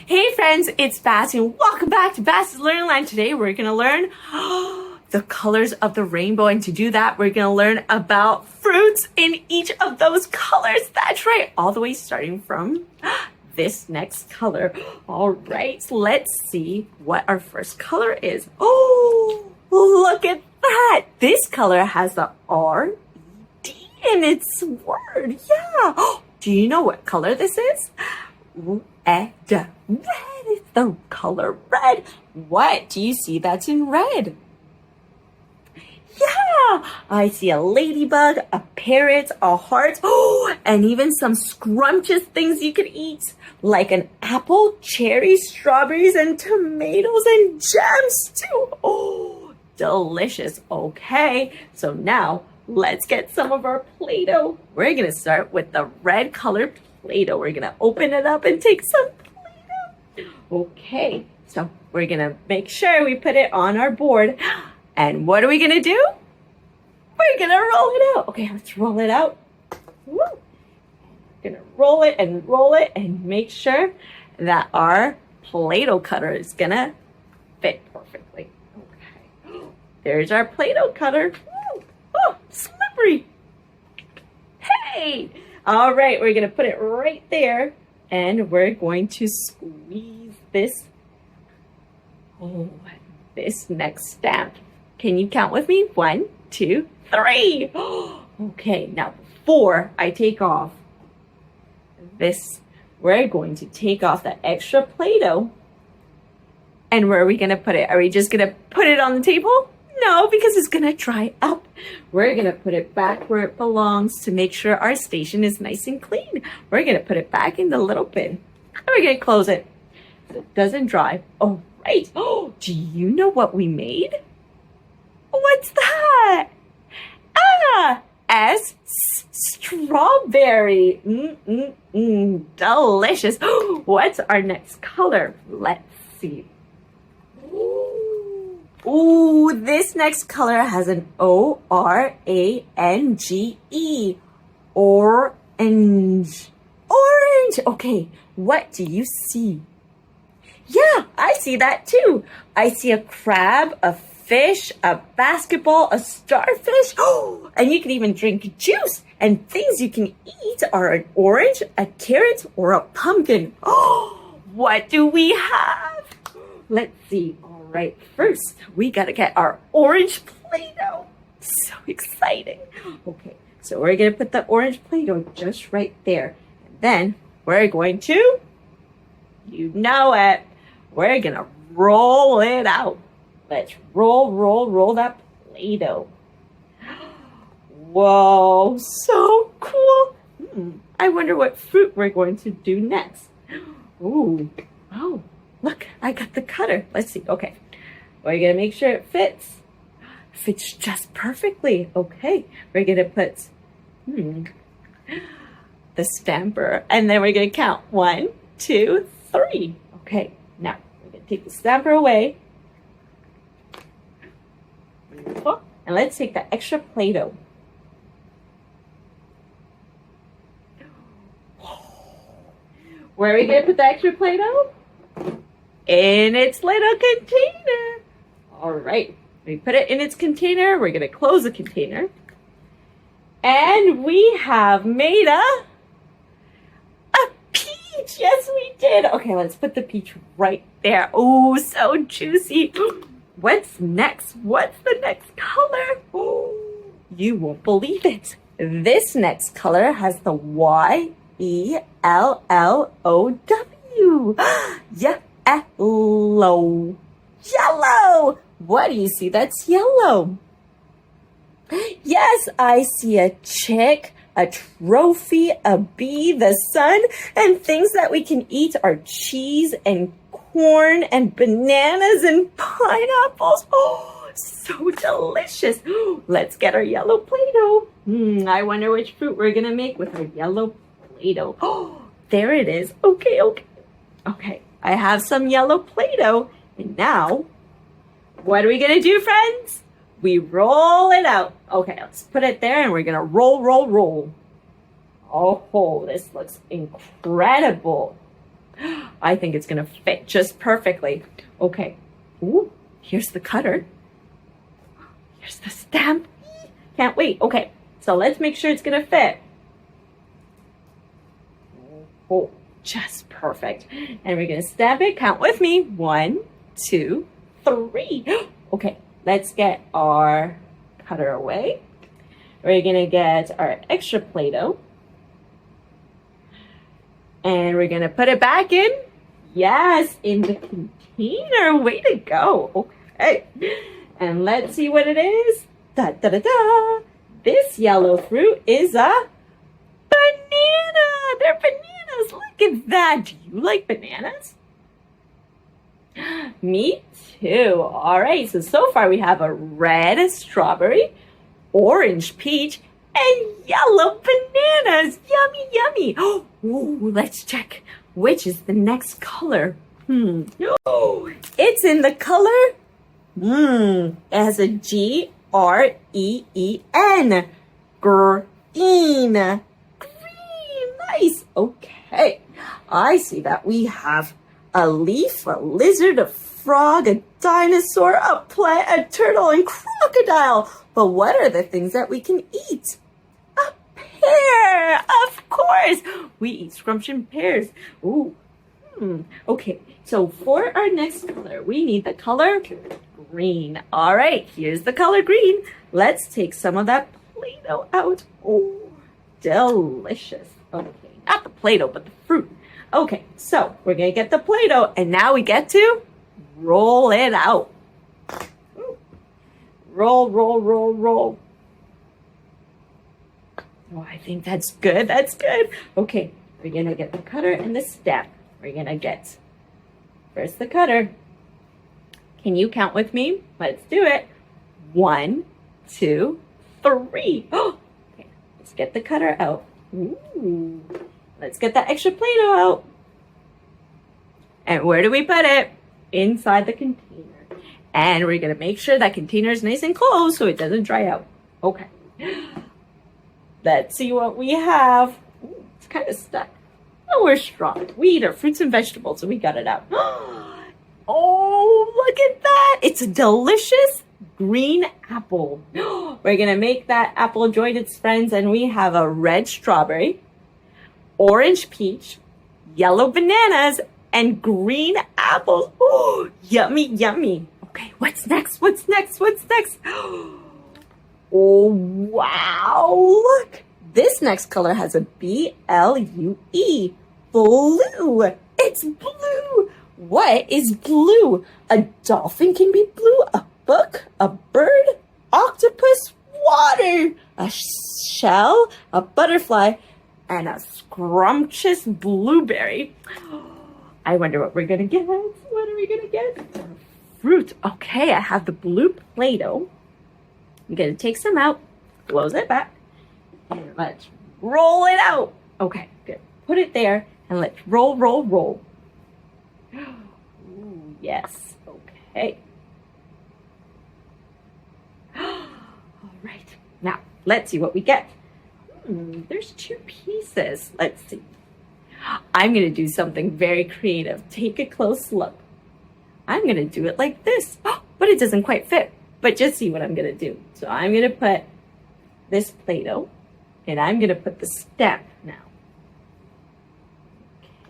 Hey friends, it's Bacis and welcome back to Bacis Learning Line. Today we're going to learn the colors of the rainbow, and to do that we're going to learn about fruits in each of those colors. That's right, all the way starting from this next color. All right, let's see what our first color is. Oh, look at that. This color has the R-E-D in its word. Yeah. Do you know what color this is? Red. Red is the color red. What do you see that's in red? Yeah, I see a ladybug, a parrot, a heart, and even some scrumptious things you can eat, like an apple, cherries, strawberries, and tomatoes and jams too. Oh, delicious. Okay, so now let's get some of our Play-Doh. We're gonna start with the red colored Play-Doh. We're gonna open it up and take some Play-Doh. Okay, so we're gonna make sure we put it on our board. And what are we gonna do? We're gonna roll it out. Okay, let's roll it out. Woo. We're gonna roll it and make sure that our Play-Doh cutter is gonna fit perfectly. Okay, there's our Play-Doh cutter. Woo. Oh, slippery. Hey! All right, we're gonna put it right there and we're going to squeeze this, this next stamp. Can you count with me? 1, 2, 3. Okay, now before I take off this, we're going to take off the extra Play-Doh. And where are we gonna put it? Are we just gonna put it on the table? No, because it's gonna dry up. We're gonna put it back where it belongs to make sure our station is nice and clean. We're gonna put it back in the little bin. And we're gonna close it so it doesn't dry. Oh, right. Oh, do you know what we made? What's that? Strawberry. Delicious. What's our next color? Let's see. Ooh, this next color has an O-R-A-N-G-E. Orange. Orange. Okay, what do you see? Yeah, I see that too. I see a crab, a fish, a basketball, a starfish. Oh, and you can even drink juice. And things you can eat are an orange, a carrot, or a pumpkin. Oh, what do we have? Let's see. All right, first we gotta get our orange Play-Doh. So exciting. Okay, so we're gonna put the orange Play-Doh just right there. And then we're going to, you know it, we're gonna roll it out. Let's roll that Play-Doh. Whoa, so cool. I wonder what fruit we're going to do next. Ooh, oh, look, I got the cutter. Let's see, okay. We're gonna make sure it fits. Fits just perfectly. Okay, we're gonna put the stamper, and then we're gonna count 1, 2, 3. Okay, now we're gonna take the stamper away. And let's take the extra Play-Doh. Where are we going to put the extra Play-Doh? In its little container. All right. We put it in its container. We're going to close the container. And we have made a peach. Yes, we did. Okay, let's put the peach right there. Oh, so juicy. What's next? What's the next color? Oh, you won't believe it. This next color has the Y-E-L-L-O-W. Yellow. Yellow. What do you see that's yellow? Yes, I see a chick, a trophy, a bee, the sun, and things that we can eat are cheese and corn and bananas and pineapples. Oh, so delicious. Let's get our yellow Play-Doh. I wonder which fruit we're gonna make with our yellow Play-Doh. Oh, there it is. Okay. Okay, I have some yellow Play-Doh. And now, what are we gonna do, friends? We roll it out. Okay, let's put it there and we're gonna roll. Oh, this looks incredible. I think it's gonna fit just perfectly. Okay. Ooh, here's the cutter. Here's the stamp. Can't wait. Okay, so let's make sure it's gonna fit. Oh, just perfect. And we're gonna stamp it. Count with me. 1, 2, 3. Okay, let's get our cutter away. We're gonna get our extra Play-Doh. And we're gonna put it back in. Yes, in the container. Way to go. Okay. And let's see what it is. Da da da da. This yellow fruit is a banana. They're bananas. Look at that. Do you like bananas? Me too. All right. So far we have a red strawberry, orange peach, and yellow bananas. Yummy, yummy. Oh, let's check. Which is the next color? Oh, it's in the color. It has a Green. Green. Nice. Okay. I see that we have a leaf, a lizard, a frog, a dinosaur, a plant, a turtle, and crocodile. But what are the things that we can eat? A pear. Of course. We eat scrumptious pears. Ooh. Okay. So for our next color, we need the color green. All right, here's the color green. Let's take some of that Play-Doh out. Oh, delicious. Okay, not the Play-Doh, but the fruit. Okay, so we're gonna get the Play-Doh, and now we get to roll it out. Roll, roll, roll, roll. Oh, I think that's good. That's good. Okay, we're gonna get the cutter and the stamp. We're gonna get first the cutter. Can you count with me? Let's do it. 1, 2, 3. Okay, let's get the cutter out. Ooh. Let's get that extra Play-Doh out. And where do we put it? Inside the container. And we're gonna make sure that container is nice and closed so it doesn't dry out. Okay. Let's see what we have. Ooh, it's kind of stuck. Oh, we're strong. We eat our fruits and vegetables, so we got it out. Oh, look at that. It's a delicious green apple. We're going to make that apple join its friends, and we have a red strawberry, orange peach, yellow bananas, and green apples. Oh, yummy, yummy. Okay, what's next? What's next? What's next? Oh, wow. Look. This next color has a B-L-U-E. Blue. It's blue. What is blue? A dolphin can be blue, a book, a bird, octopus, water, a shell, a butterfly, and a scrumptious blueberry. I wonder what we're gonna get. What are we gonna get? Fruit. Okay, I have the blue Play-Doh. I'm gonna take some out, close it back, and let's roll it out. Okay, good. Put it there, and let's roll, roll, roll. Ooh, yes. Okay. All right. Now, let's see what we get. There's 2 pieces. Let's see. I'm going to do something very creative. Take a close look. I'm going to do it like this. But it doesn't quite fit. But just see what I'm going to do. So I'm going to put this Play-Doh, and I'm going to put the stamp now.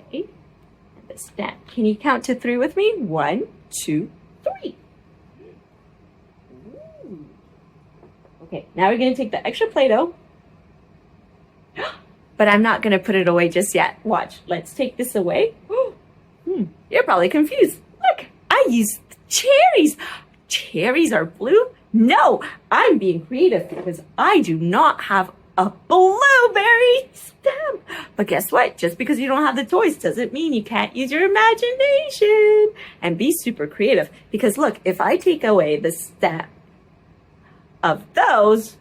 Okay. And the stamp. Can you count to 3 with me? 1, 2, 3. Ooh. Okay, now we're going to take the extra Play-Doh. But I'm not going to put it away just yet. Watch. Let's take this away. You're probably confused. Look, I used cherries. Cherries are blue? No, I'm being creative because I do not have a blueberry stamp. But guess what? Just because you don't have the toys doesn't mean you can't use your imagination and be super creative. Because look, if I take away the stamp of those,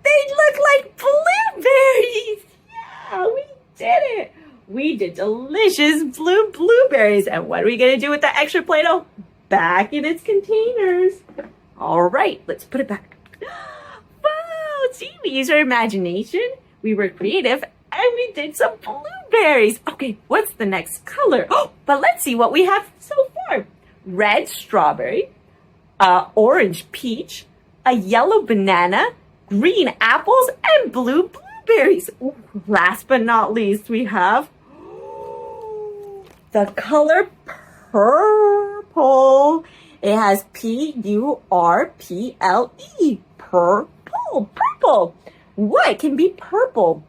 they look like blueberries. Yeah, we did it. We did delicious blue blueberries. And what are we going to do with the extra Play-Doh? Back in its containers. All right, let's put it back. Wow, see, we used our imagination. We were creative And we did some blueberries. Okay, what's the next color? Oh, but let's see what we have so far. Red strawberry, orange peach, a yellow banana, green apples, and blue blueberries. Ooh, last but not least, we have the color purple. It has P-U-R-P-L-E. Purple. Purple. What can be purple?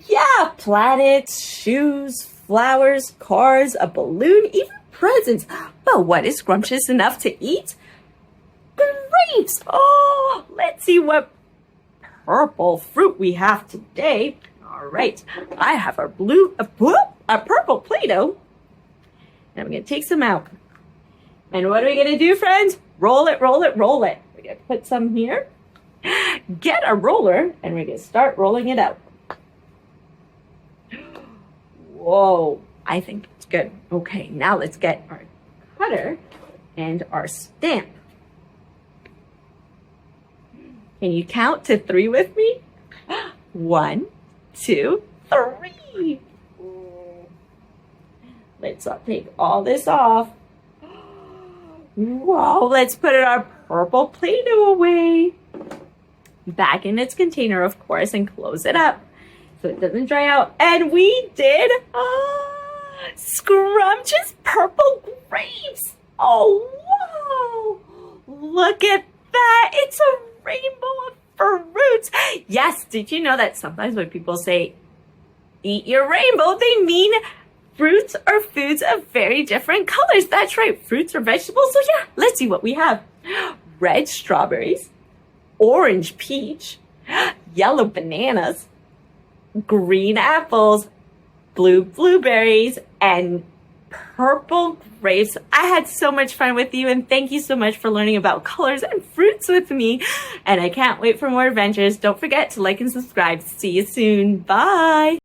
Yeah, planets, shoes, flowers, cars, a balloon, even presents. But what is scrumptious enough to eat? Grapes. Oh, let's see what purple fruit we have today. All right, I have a purple Play-Doh, and I'm going to take some out. And what are we going to do, friends? Roll it, roll it, roll it. We're going to put some here. Get a roller, and we're going to start rolling it out. Whoa, I think it's good. Okay, now let's get our cutter and our stamp. Can you count to 3 with me? 1, 2, 3. Let's take all this off. Wow, let's put our purple Play-Doh away. Back in its container, of course, and close it up so it doesn't dry out. And we did scrumptious purple grapes. Oh, wow. Look at that. It's a rainbow of fruits. Yes, did you know that sometimes when people say, eat your rainbow, they mean fruits or foods of very different colors. That's right, fruits or vegetables. So yeah, let's see what we have. Red strawberries, orange peach, yellow bananas, green apples, blue blueberries, and purple grapes. I had so much fun with you, and thank you so much for learning about colors and fruits with me. And I can't wait for more adventures. Don't forget to like and subscribe. See you soon. Bye.